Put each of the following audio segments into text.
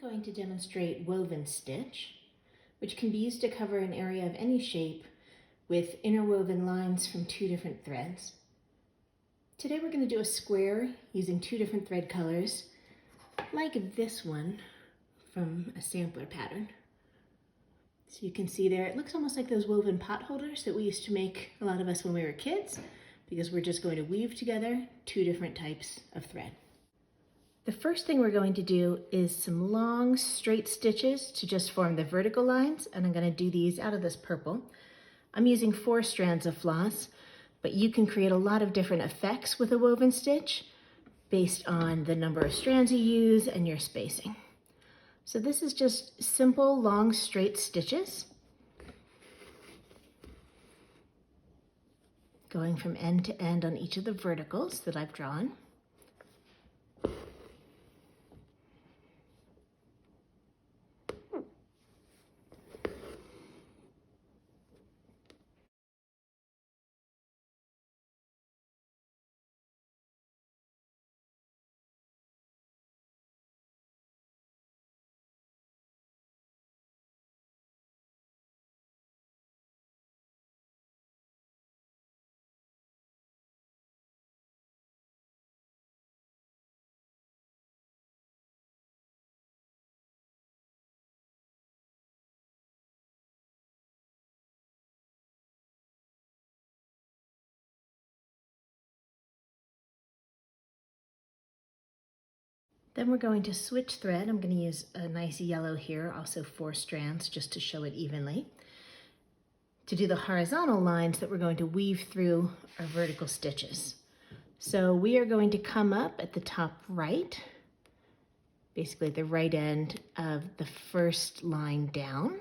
going to demonstrate woven stitch, which can be used to cover an area of any shape with interwoven lines from two different threads. Today we're going to do a square using two different thread colors, like this one from a sampler pattern. So you can see there, it looks almost like those woven pot holders that we used to make, a lot of us, when we were kids, because we're just going to weave together two different types of thread. The first thing we're going to do is some long straight stitches to just form the vertical lines, and I'm going to do these out of this purple. I'm using 4 strands of floss, but you can create a lot of different effects with a woven stitch based on the number of strands you use and your spacing. So this is just simple long straight stitches going from end to end on each of the verticals that I've drawn. Then we're going to switch thread. I'm going to use a nice yellow here, also 4 strands, just to show it evenly, to do the horizontal lines that we're going to weave through our vertical stitches. So we are going to come up at the top right, basically the right end of the first line down.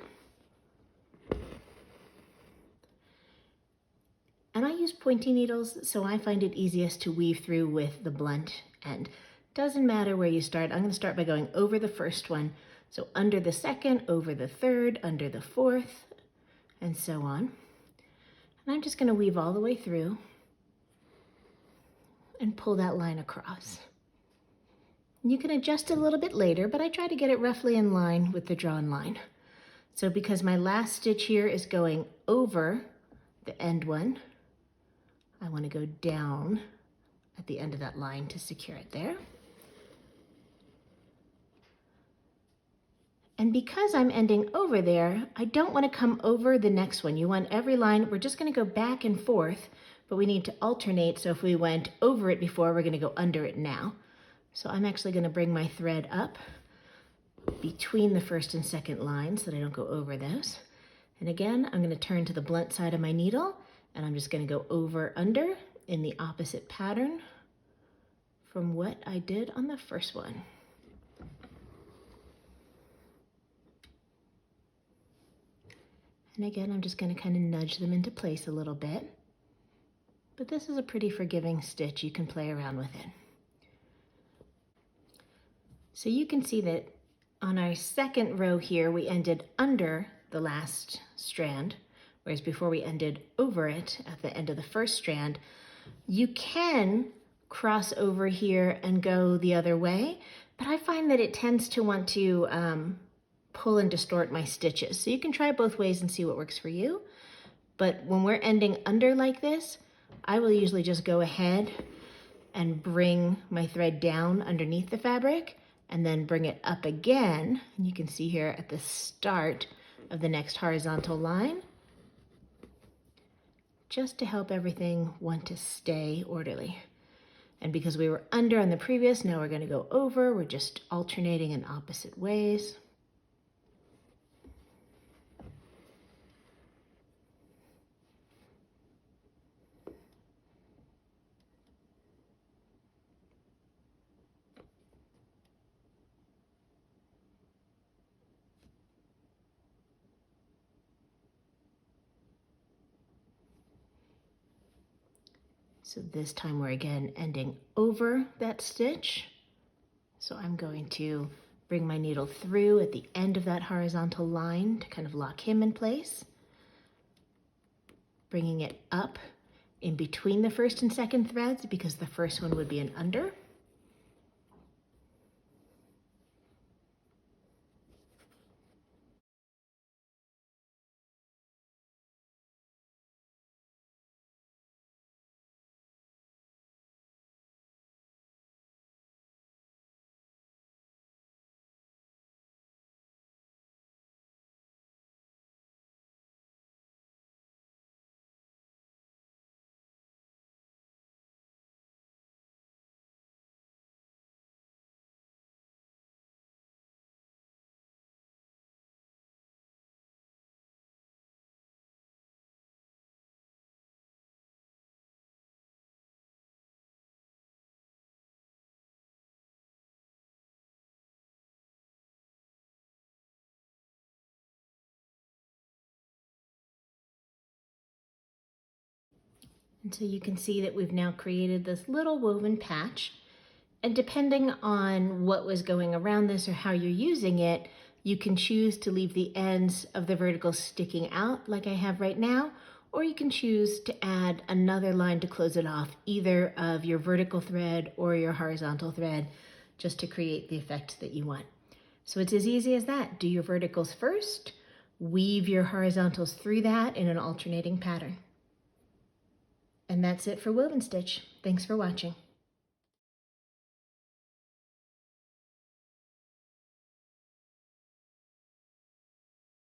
And I use pointy needles, so I find it easiest to weave through with the blunt end. Doesn't matter where you start. I'm going to start by going over the first one. So under the second, over the third, under the fourth, and so on. And I'm just going to weave all the way through and pull that line across. You can adjust it a little bit later, but I try to get it roughly in line with the drawn line. So because my last stitch here is going over the end one, I want to go down at the end of that line to secure it there. And because I'm ending over there, I don't want to come over the next one. You want every line, we're just going to go back and forth, but we need to alternate. So if we went over it before, we're going to go under it now. So I'm actually going to bring my thread up between the first and second lines so that I don't go over those. And again, I'm going to turn to the blunt side of my needle, and I'm just going to go over under in the opposite pattern from what I did on the first one. And again, I'm just going to kind of nudge them into place a little bit. But this is a pretty forgiving stitch. You can play around with it. So you can see that on our second row here, we ended under the last strand, whereas before we ended over it at the end of the first strand. You can cross over here and go the other way, but I find that it tends to want to pull and distort my stitches. So you can try both ways and see what works for you. But when we're ending under like this, I will usually just go ahead and bring my thread down underneath the fabric and then bring it up again. And you can see here at the start of the next horizontal line, just to help everything want to stay orderly. And because we were under on the previous, now we're going to go over. We're just alternating in opposite ways. So this time we're again ending over that stitch. So I'm going to bring my needle through at the end of that horizontal line to kind of lock him in place. Bringing it up in between the first and second threads because the first one would be an under. And so you can see that we've now created this little woven patch. And depending on what was going around this or how you're using it, you can choose to leave the ends of the verticals sticking out like I have right now, or you can choose to add another line to close it off, either of your vertical thread or your horizontal thread, just to create the effect that you want. So it's as easy as that. Do your verticals first, weave your horizontals through that in an alternating pattern. And that's it for woven stitch. Thanks for watching.